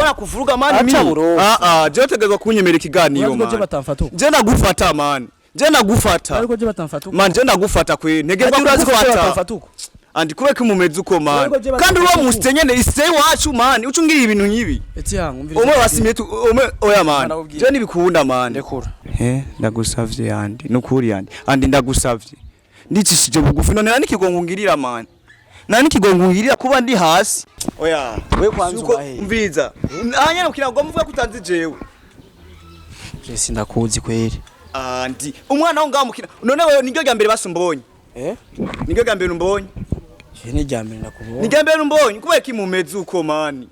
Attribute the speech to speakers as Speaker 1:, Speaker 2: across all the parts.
Speaker 1: Bora kuvuruga mani mimi. Je tegezwa kunyemera ikiganiro man. Je ndagufata man. Je ndagufata.
Speaker 2: Ariko je batamfatuka.
Speaker 1: Man je ndagufata kwe. Negerwa kuzifata. Andi kubeka umumeze uko man. Kandi uwo mustenyene isei wacu man. Ucungira ibintu nkibi.
Speaker 2: Eti yangu umviriza.
Speaker 1: Umwe wasimye tu oya man. Je nibikunda man. Ndekura. Ndagusavye yandi. Nukuri yandi. Andi ndagusavye. Ndicishije bugufi none nani kigongungirira man. Nani kigongungirira kuba ndi hasi. Oya, we kwanza ubahe. Umviriza. Ahanyene ukina ngo muvuga kutanzi jewe.
Speaker 2: Je sindakuzi kweri.
Speaker 1: Andi umwana wo ngamukina. None wewe niryo gambere basumbonye. Niryo gambere umbonye.
Speaker 2: Je ni gambere nakubonye.
Speaker 1: Ni gambere umbonye kuba kimumeze uko mani.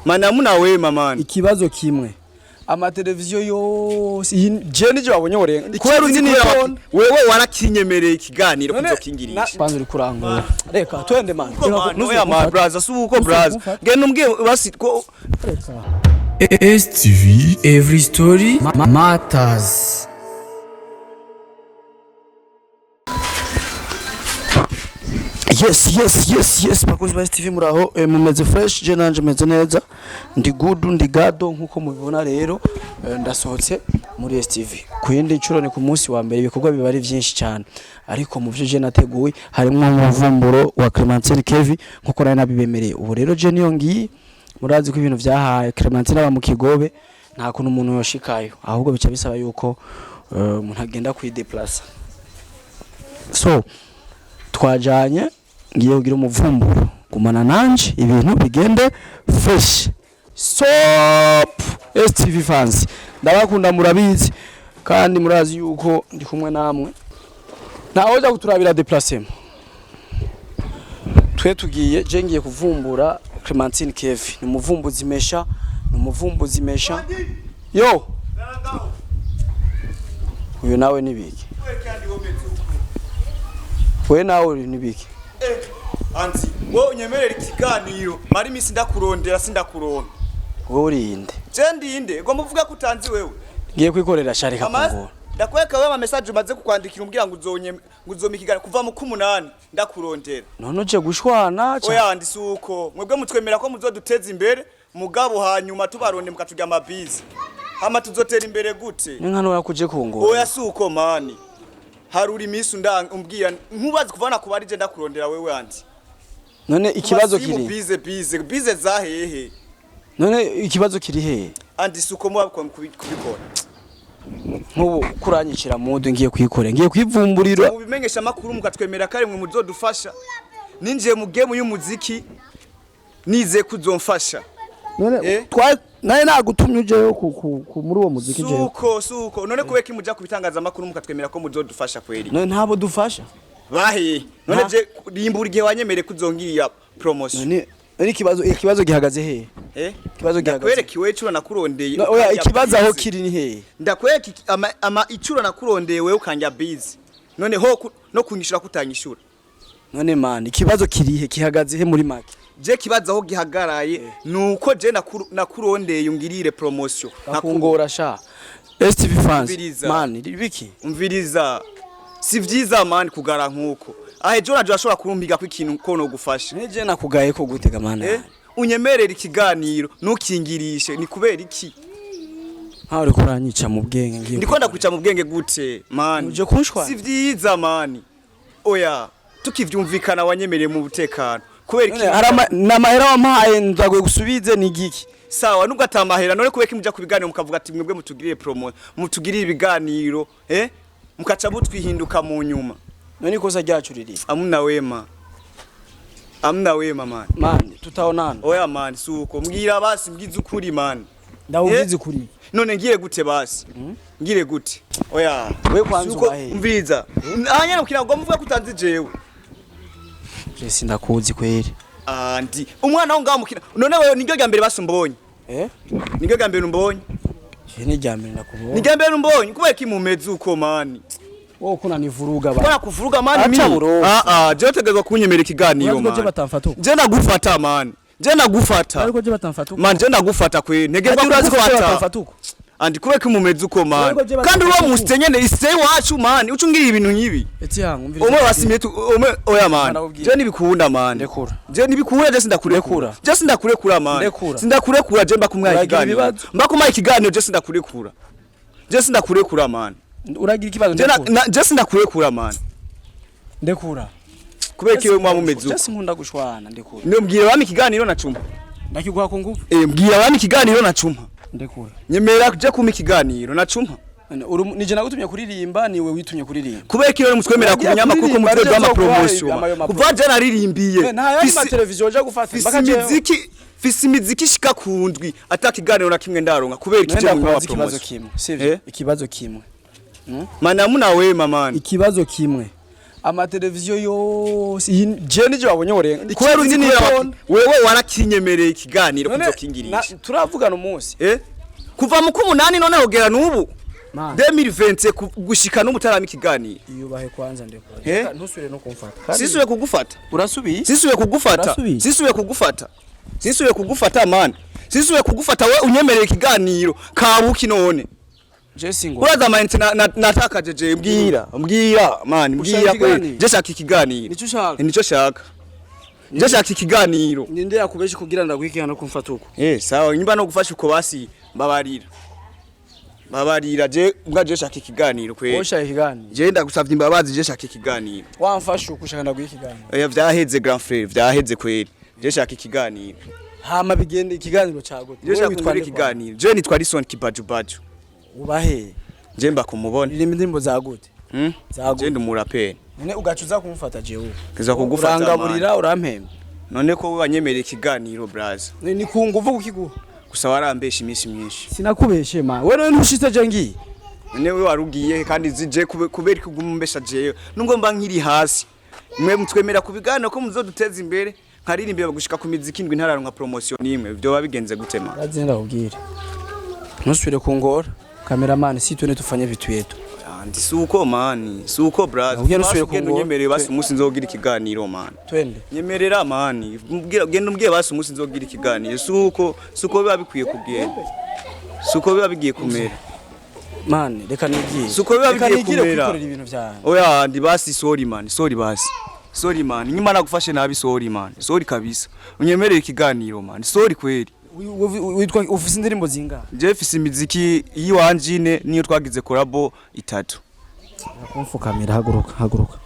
Speaker 1: Mana muna we mamani.
Speaker 2: Ikibazo kimwe. Ama televiziyo yose je nije wabonye orenga.
Speaker 1: Kweri uzi wewe warakinyemereye ikiganiro kuzokingirisha.
Speaker 2: Kwanza uri kurangura. Reka twende man.
Speaker 1: Oya my brother suko brother. Genda umbwiye basi ko
Speaker 3: STV every story matters.
Speaker 2: Yes bakunzi ba STV muraho mumeze fresh je nanje meze neza ndi good ndi gado nkuko mubibona rero ndasohotse muri STV kuyindi ncuro ni ku munsi wa mbere ibikorwa bibari byinshi cyane ariko mu byo je nateguye harimo umuvumburo wa Clementine Kevi nkuko nari nabibemereye ubu rero je niyo ngiyi murazi ko ibintu byahaye Clementine aba mu Kigobe nta kuntu umuntu yoshikayo ahubwo bica bisaba yuko umuntu agenda kwideplace so twajanye ngiye kugira umuvumburo kumana nanje ibintu bigende fresh stop STV fans ndabakunda murabizi kandi murazi yuko ndi kumwe namwe nahoza kuturabira déplacement twe tugiye je ngiye kuvumbura Clementine Kevi ni umuvumbuzi mesha yo uyu nawe nibiki we nawe uri nibiki
Speaker 1: anti wo unyemerera ikiganiro mari misi ndakurondera sindakuronka
Speaker 2: wowe urinde
Speaker 1: je ndinde ngo muvuga kutanzi wewe
Speaker 2: ngiye kwikorera sharika kungora
Speaker 1: ndakweka wewe ama message umaze kukwandikira umbwira ngo uzomika ikiganiro kuva mu 8 ndakurondera
Speaker 2: none uje gushwana
Speaker 1: cha oya ndi suko mwebwe mutwemera ko muzoduteza imbere mugabo hanyuma tubaronde mukatuga amabizi hama tuzotera imbere gute
Speaker 2: nkano yakuje kungora
Speaker 1: oya suko mani haruri misu umbwira nkubazi kuvana kubari je ndakurondera wewe anti
Speaker 2: none ikibazo kiri
Speaker 1: bize zahehe
Speaker 2: none ikibazo kiri he
Speaker 1: andi suko mu kubikora
Speaker 2: nkubu kuranyicira mudu ngiye kwikore ngiye kwivumburira
Speaker 1: mu bimenyesha makuru mukatwemera kare mwe muzodufasha ninjiye mu game y'umuziki nize kuzomfasha
Speaker 2: none naye nagutumye uje muri uwo muziki je
Speaker 1: suko none kubeka imuja kubitangaza makuru mukatwemera ko muzodufasha kweri
Speaker 2: none ntabo dufasha
Speaker 1: bahe none je rimbura igihe wanyemere kuzongirira promotion
Speaker 2: none ikibazo gihagaze he ikibazo gihagaze
Speaker 1: kwere Kiwe icuro nakurondeye
Speaker 2: oya ikibazo aho kiri ni he
Speaker 1: ndakweka ama icuro nakurondeye wewe ukanja busy none ho no kunyishura kutanyishura
Speaker 2: none man ikibazo kiri he kihagaze he muri make
Speaker 1: je kibazo aho gihagaraye nuko je nakurondeye ungirire promotion
Speaker 2: nakungora sha STV fans man biki
Speaker 1: umviriza si vyiza man kugara nkuko ahe John aje ashobora kurumbiga ko ikintu ko no gufasha
Speaker 2: neje nakugaye ko gutega mana
Speaker 1: unyemerera ikiganiro nukingirishe ni kubera iki
Speaker 2: uri kuranyica mu bwenge ngiye
Speaker 1: ndiko ndakwica mu bwenge gute man
Speaker 2: uje kunshwa
Speaker 1: si vyiza man oya tukivyumvikana wanyemereye mu butekano kubera iki
Speaker 2: namahera wampaye ndagoye gusubize ni giki
Speaker 1: sawa nubwo atamahera none kubeka imuja kubiganiro mukavuga ati mwebwe mutugirire promo mutugirire ibiganiro mukaca mutwihinduka mu nyuma
Speaker 2: none ikosa ryacu riri
Speaker 1: amuna wema man
Speaker 2: tutaonana
Speaker 1: oya man suko mbwira basi mbwiza ukuri man
Speaker 2: ndawubizi kuri
Speaker 1: none ngire gute basi ngire gute oya
Speaker 2: we kwanza ubahe
Speaker 1: umviriza ahanyene ukina ngo muvuga kutanzi jewe
Speaker 2: je sindakuzi kweri
Speaker 1: andi umwana wo ngamukina none wewe niryo gambere basumbonye niryo gambere umbonye
Speaker 2: je ni gambere nakubonye
Speaker 1: ni gambere umbonye kubera kimumeze uko mani
Speaker 2: wowe kuna nivuruga ba
Speaker 1: bora kuvuruga mani mimi je tegezwa kunyemera ikiganiro man je ndagufata man je ndagufata
Speaker 2: ariko je batamfatuka
Speaker 1: man je ndagufata kwe negerwa kuzifata andi kubeka umumeze uko man kandi uwo mustenyene ise wacu man ucungira ibintu nkibi
Speaker 2: eti yangu umviriza
Speaker 1: umwe wasimye umwe oya man je nibikunda man
Speaker 2: ndekura
Speaker 1: je nibikunda je sindakurekura je sindakurekura man sindakurekura je mbakumwaye ikiganiro mbakumwaye ikiganiro je sindakurekura man
Speaker 2: uragira ikibazo
Speaker 1: je sindakurekura man
Speaker 2: ndekura
Speaker 1: kubera kiwe mwa mumeze
Speaker 2: je sinkunda gushwana ndekura
Speaker 1: niyo mbwira bami ikiganiro na cuma
Speaker 2: ndakiguha ku ngufu
Speaker 1: mbwira bami ikiganiro na cuma
Speaker 2: ndekura
Speaker 1: nyemera je kuma ikiganiro na cuma
Speaker 2: nije nagutumye kuririmba niwe witumye kuririmba
Speaker 1: kubera kiwe mutwemera ku binyamakuru mu twebwe ama promotion kuva je naririmbiye
Speaker 2: nta ma television je gufata
Speaker 1: fisi miziki shika kundwi atakiganiro na kimwe ndaronka kubera ikije mu wa
Speaker 2: ikibazo kimwe sivyo ikibazo kimwe
Speaker 1: mana muna we mamani
Speaker 2: ikibazo kimwe ama televiziyo yose je nije wabonye orenga
Speaker 1: kubera uzi ni wewe warakinyemereye ikiganiro kuzokingirisha
Speaker 2: turavugana umunsi
Speaker 1: kuva mu kumunani none hogera nubu 2020 gushika n'umutarama ikiganiro
Speaker 2: yubahe kwanza ndekora ntusubire no kumfata
Speaker 1: sisuye kugufata
Speaker 2: urasubiye
Speaker 1: sisuye kugufata man sisuye kugufata we unyemereye ikiganiro kabuki none
Speaker 2: Jessingo
Speaker 1: uraza mayinite natakaje je mbwira man mbwira kwe je shaka ikiganiro nico shaka je shaka ikiganiro
Speaker 2: ninde yakubeje kugira ndagwikihana no kumfata uko
Speaker 1: sawa nyimba no gufasha uko basi babarira je mbwa je shaka ikiganiro kwe
Speaker 2: osha ikiganiro
Speaker 1: je ndagusavye imbabazi je shaka ikiganiro
Speaker 2: wamfasha uko ushaka ndagwikiganiro
Speaker 1: vyaheze grand frère vyaheze kweli je shaka ikiganiro
Speaker 2: hama bigende ikiganiro cago
Speaker 1: je shaka twari ikiganiro je nitwa Lison Kibaju
Speaker 2: ubahe
Speaker 1: je mba kumubona
Speaker 2: iri ndimbo zagute
Speaker 1: je ndi umuraperi
Speaker 2: none ugacuza kumufata jewe
Speaker 1: kiza kugufata
Speaker 2: urangaburira urampemba
Speaker 1: none ko wanyemereye ikiganiro braza
Speaker 2: ni kunguva kukiguha
Speaker 1: gusa warambesha imisi myinshi
Speaker 2: sinakubeshe ma wewe ntushitse je ngi
Speaker 1: none we warugiye kandi zije kubera kugumumbesha jewe nubwo mba nkiri hasi mwe mutwemera kubiganiro ko muzoduteza imbere nkaririmbe bagushika ku miziki indwi ntararonka promotion imwe byo babigenze gutema
Speaker 2: azenda kubwira ntusubire kungora cameraman si tune tufanye vitu yetu
Speaker 1: andi suko man suko brother
Speaker 2: nusubire kungora
Speaker 1: nyemereye basi umunsi nzogira ikiganiro man
Speaker 2: twende
Speaker 1: nyemerera man genda umbwiye basi umunsi nzogira ikiganiro suko biba bikwiye kugenda suko biba bigiye kumera
Speaker 2: man reka nigiye
Speaker 1: suko biba bigiye kumera
Speaker 2: ibintu byawe
Speaker 1: oya ndi basi sorry basi sorry man nyuma nagufashe nabi sorry kabisa unyemereye ikiganiro man sorry kweli
Speaker 2: witwa ufise indirimbo zinga
Speaker 1: je fise imiziki yiwanjine niyo twagize collabo 3
Speaker 2: nakumfukamira haguruka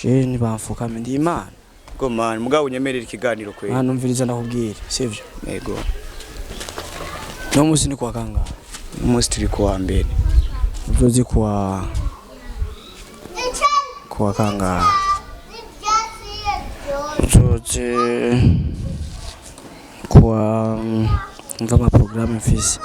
Speaker 2: je ni bamfukame ndi imana
Speaker 1: go man mugabo unyemerera ikiganiro kweli
Speaker 2: numviriza ndakubwira sivyo
Speaker 1: yego
Speaker 2: no musi ni kwa kanga
Speaker 1: musi turi kwa mbere
Speaker 2: uzozi kwa kanga uzozi kwa mvama programme mfisi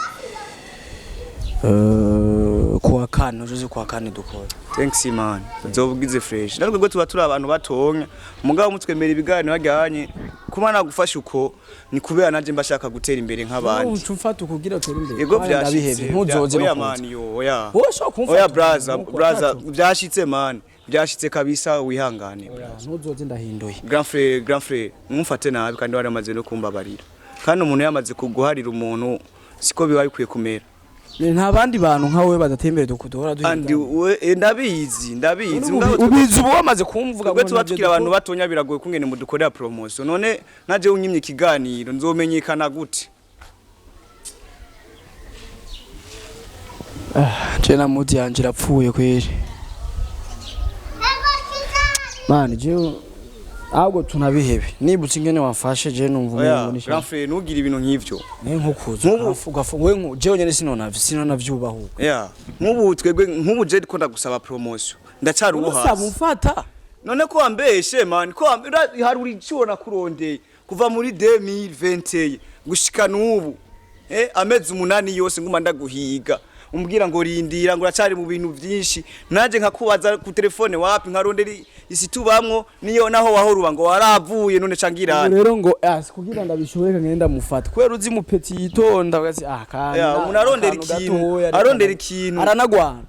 Speaker 2: kwa kane uzozi kwa kane dukora
Speaker 1: thanks man uzobugize fresh natwe go tuba turi abantu batonka mugabo mutwemera ibiganiro hajyanye kuma nagufasha uko ni kubera naje mbashaka gutera imbere nk'abandi
Speaker 2: ucumfata ukugira tere imbere
Speaker 1: yego byashitse
Speaker 2: ntuzoze
Speaker 1: no man yo oya
Speaker 2: oya
Speaker 1: brother byashitse man byashitse kabisa wihangane
Speaker 2: ntuzoze ndahinduye
Speaker 1: grand frère mumfate nabi kandi waramaze no kumbabarira kandi umuntu yamaze kuguharira umuntu siko biba bikwiye kumera
Speaker 2: nta bandi bantu nka wewe badatembere dukudohora
Speaker 1: andi we ndabizi
Speaker 2: ubizi ubu wamaze kumvuga
Speaker 1: ngo tubatukira abantu batonya biragoye kungene mu dukorera promotion none naje unyimye ikiganiro nzomenyekana gute
Speaker 2: Jena mudi yanje rapfuye kweri man je ahubwo tunabihebe nibutse ingene wafashe je numva umuntu
Speaker 1: nisha grand frère nugira ibintu nk'ivyo
Speaker 2: nkukuza ugafuwe je nyene sinonavyubaho
Speaker 1: nkubu twebwe nkubu je ndikunda gusaba promotion ndacari uwo hasi
Speaker 2: mufata
Speaker 1: none ko ambeshe man ko hari uri cibona kurondeye kuva muri 2020 gushika nubu amezi 8 yose nguma ndaguhiga umbwira ngo rindira ngo uracari mu bintu byinshi naje nkakubaza ku telefone wapi nkarondera isi tubamwo niyo naho wahoruba ngo waravuye none cangira
Speaker 2: rero ngo kugira ndabishobora ngenda mufata kwera uzi mupeti yitonda ugasi kandi
Speaker 1: umuntu arondera ikintu
Speaker 2: aranagwana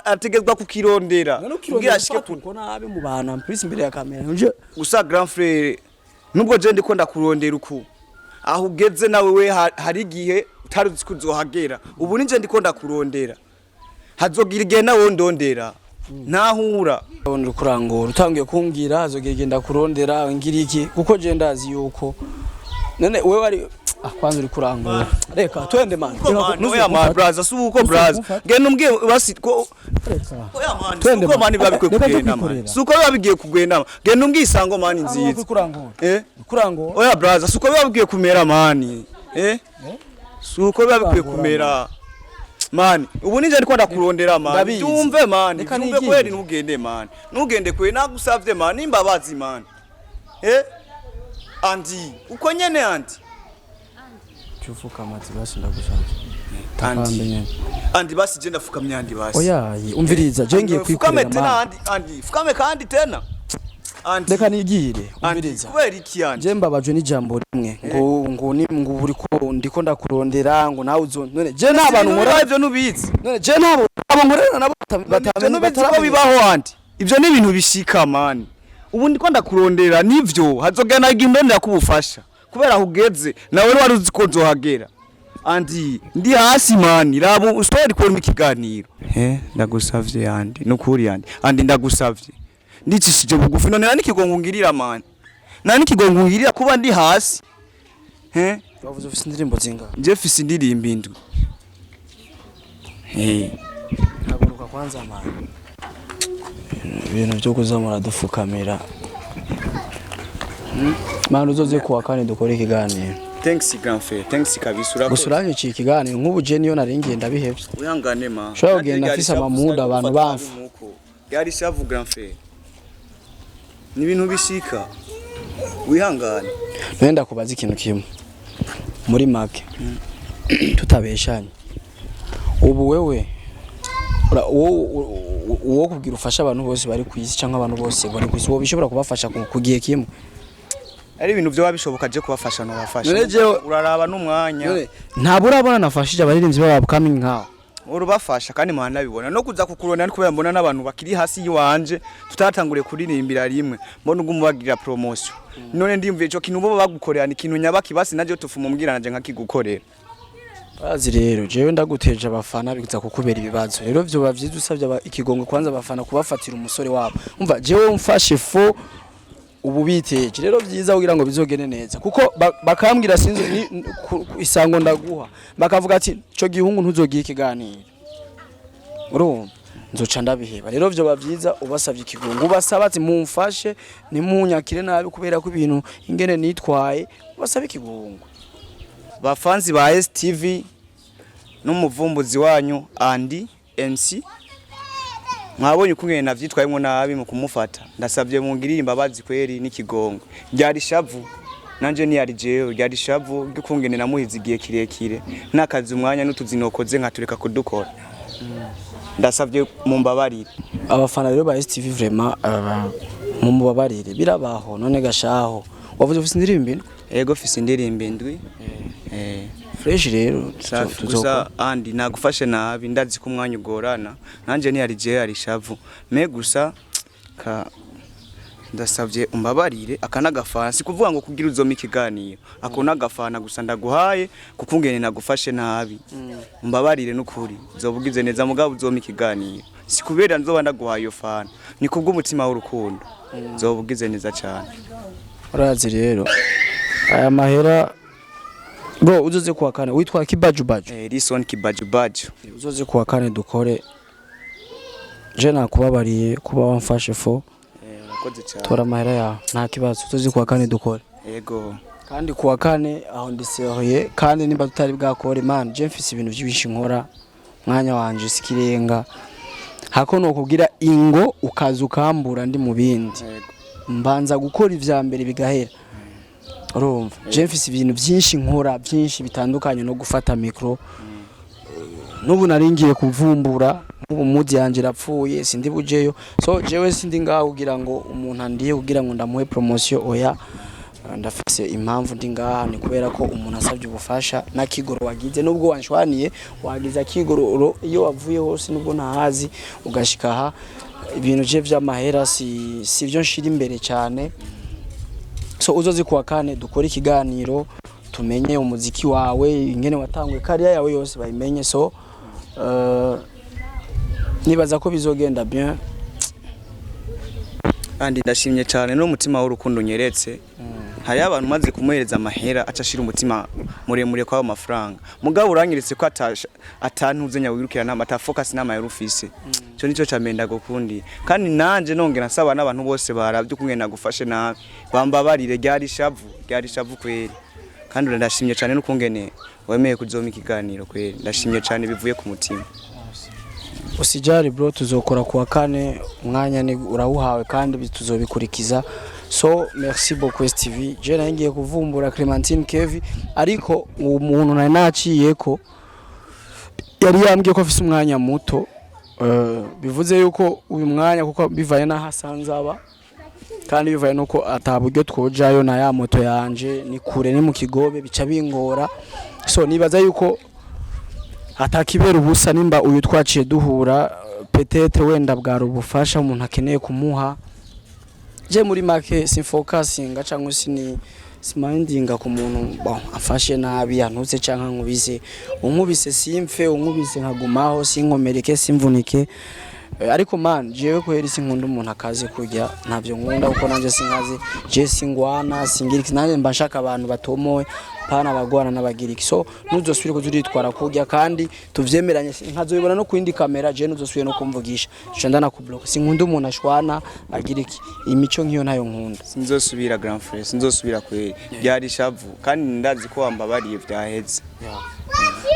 Speaker 1: ategezwa kukirondera
Speaker 2: kugira ashike kuko nabe mu bana mprise imbere ya kamera nje
Speaker 1: gusa grand frère nubwo je ndiko ndakurondera uku aho ugeze nawe we hari gihe utari uzi kuzohagera ubu nije ndiko ndakurondera hazogira igihe nawe ndondera ntahura
Speaker 2: uri kurangura utangiye kumbwira hazogira igihe ndakurondera ngira iki kuko je ndazi yuko none wewe ari kwanza uri kurangura reka twende man
Speaker 1: oya man brother suko brother ngene umbwiye basi ko oya man suko man babikwe kugenda man suko babigiye kugenda ngene umbwiye isango man nziza
Speaker 2: kurangura
Speaker 1: oya brother suko babigiye kumera man suko babigiye kumera man ubu nije ndiko ndakurondera man tumve man tumve kweli ntugende man ntugende kwe nagusavye man nimbabazi man andi uko nyene andi
Speaker 2: chufuka mati basi ndagushavye
Speaker 1: andi basi je ndafukamye andi basi
Speaker 2: oya umviriza je ngiye kwikorera
Speaker 1: man andi fukame kandi tena andi
Speaker 2: reka nigire umviriza
Speaker 1: kubera iki andi
Speaker 2: je mbabajwe n'ijambo rimwe ngo uri ko ndiko ndakurondera ngo nawe none je nabantu nkora
Speaker 1: ivyo nubizi
Speaker 2: none je nabo nkorera nabo
Speaker 1: batamenye bibaho andi ivyo ni ibintu bishika man ubu ndiko ndakurondera nivyo hazogana igimbonera kubufasha kubera hugeze nawe wari uzi ko nzohagera andi ndi hasi man rabo story ko mu kiganiro ndagusavye andi nukuri andi ndagusavye ndicishije bugufi none nani kigongungirira man nani kigongungirira kuba ndi hasi
Speaker 2: bavuze ufise indirimbo zinga
Speaker 1: je fise indirimbo indwi
Speaker 2: naguruka kwanza man ibintu byo kuzamura dufukamira manu uzoze kuwa kane dukore ikiganiro
Speaker 1: thanks grand frère thanks kabisura
Speaker 2: gusuranye iki kiganiro nk'ubu je niyo naringiye ndabihevye
Speaker 1: uyangane ma
Speaker 2: shobora kugenda afise amamuda abantu bamfa
Speaker 1: yari shavu grand frère ni ibintu bishika wihangane
Speaker 2: nenda kubaza ikintu kimwe muri make tutabeshanye ubu wewe uwo kubwira ufasha abantu bose bari kwisi cyangwa abantu bose bari kwisi wo bishobora kubafasha kugiye kimwe
Speaker 1: ari ibintu byo babishoboka je kubafasha no bafasha uraraba n'umwanya
Speaker 2: nta burabona nafashije abaririmbyi baba coming nkaho
Speaker 1: urubafasha kandi muhanda bibona no kuza kukurona ari kubera mbona n'abantu bakiri hasi yiwanje tutatangure kuririmbira rimwe mbona ugumubagira promotion none ndimvuye ico kintu bo bagukorera ni kintu nyabaki basi naje tufuma umbwira naje nkakigukorera
Speaker 2: bazi rero jewe ndaguteje abafana biza kukubera ibibazo rero byo bavyiza usavye ikigongo kwanza abafana kubafatira umusore wabo umva jewe mfashe fo ubu biteje rero byiza kugira ngo bizogene neza kuko bakambwira sinzo isango ndaguha bakavuga ati cyo gihungu ntuzogiye ikiganiro urumva nzoca ndabiheba rero byo bavyiza ubasavye ikigongo ubasaba ati mumfashe nimunyakire nabi kubera ko ibintu ingene nitwaye ubasaba ikigongo bafanzi ba STV n'umuvumbuzi wanyu Andi MC mwabonye ukungene navyitwayemo nabi mu kumufata ndasavye mungirira imbabazi kweri n'ikigongo ryari shavu nanje ni yari jewe ryari shavu gikungene namuhize igihe kirekire nakazi umwanya n'utuzinokoze nkatureka kudukora ndasavye mumbabarire abafana rero ba STV vraiment mumubabarire birabaho none gashaho wavuze ufise indirimbo ego fise indirimbo indwi fresh rero tuzoza andi nagufashe nabi ndazi ko umwanya ugorana nanje ni yari je yari shavu me gusa ka ndasavye umbabarire akanagafana sikuvuga ngo kugira uzoma ikiganiro akona gafana gusa ndaguhaye kukungene nagufashe nabi umbabarire n'ukuri zobugize neza mugabo uzoma ikiganiro sikubera nzoba ndaguhaye yo fana ni kubw'umutima w'urukundo zobugize neza cyane urazi rero aya mahera bro uzoze kuwa kane witwa Kibaju Baju Lison Kibaju Baju uzoze kuwa kane dukore je nakubabariye kuba wamfashe fo urakoze cyane tora mahera ya nta kibazo uzoze kuwa kane dukore yego kandi kuwa kane aho ndisehoye kandi nimba tutari bwakore man je mfise ibintu byinshi nkora mwanya wanje sikirenga hako no kugira ingo ukaza ukambura ndi mu bindi mbanza gukora ivya mbere bigahera urumva je mfise ibintu byinshi nkora byinshi bitandukanye no gufata micro nubu naringiye kuvumbura ubu mudi yanje rapfuye sindi bujeyo so jewe sindi ngaho kugira ngo umuntu andiye kugira ngo ndamuhe promotion oya ndafise impamvu ndi ngaha ni kubera ko umuntu asabye ubufasha na kigoro wagize nubwo wanshwaniye wagiza kigoro iyo wavuye hose nubwo ntahazi ugashika aha ibintu je vy'amahera si byo nshira imbere cyane so uzozi kuwa kane dukora ikiganiro tumenye umuziki wawe ingene watanguye career yawe yose bayimenye. So nibaza ko bizogenda bien.
Speaker 1: Andi ndashimye cyane no mutima w'urukundo nyeretse. Hari abantu maze kumuhereza amahera acashira umutima muremure kwa amafaranga. Mugabo uranyeretse ko atantuze nyawirukira nta mata focus nama yarufise. Cyo nico camenda gukundi. Kandi nanje nongera nsaba n'abantu bose baravye kumwe nagufashe nabi. Bambabarire ryari shavu kweri. Kandi ndashimye cyane no kungene wemeye kuzoma ikiganiro kweri. Ndashimye cyane bivuye ku mutima.
Speaker 2: Usijari bro, tuzokora kuwa kane, umwanya ni urawuhawe kandi tuzobikurikiza. So merci beaucoup STV. Je nangiye kuvumbura Clementine Kevi ariko umuntu nari naciye ko yari yambwiye ko afise umwanya muto. Bivuze yuko uyu mwanya kuko bivaye na hasanze aba kandi bivaye nuko ataburyo twojayo na ya moto yanje ni kure ni mu Kigobe bica bingora. So nibaza yuko atakibera ubusa nimba uyu twaciye duhura peut-être wenda bwari ubufasha umuntu akeneye kumuha. Je muri make sinfocusinga cyangwa simindinga ku muntu afashe nabi yantuze canka nkubise unkubise simfe unkubise nkagumaho sinkomereke simvunike. Ariko man jewe ko herisi nkunda umuntu akaze kujya ntavyo nkunda uko nanje sinkaze je singwana singiriki nanje mbashaka abantu batomowe pana bagwana n'abagiriki. So nuzosubire ko turitwara kujya kandi tuvyemeranye nkazobibona no kwindi kamera je nuzosubire no kumvugisha cyo na ku block sinkunda umuntu ashwana agiriki imico nkiyo nayo nkunda
Speaker 1: sinzosubira grand frère sinzosubira kweri byari shavu kandi ndazi ko wambabariye vyaheze.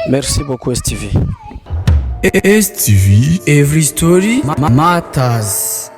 Speaker 2: Merci beaucoup STV.
Speaker 3: STV, every story matters.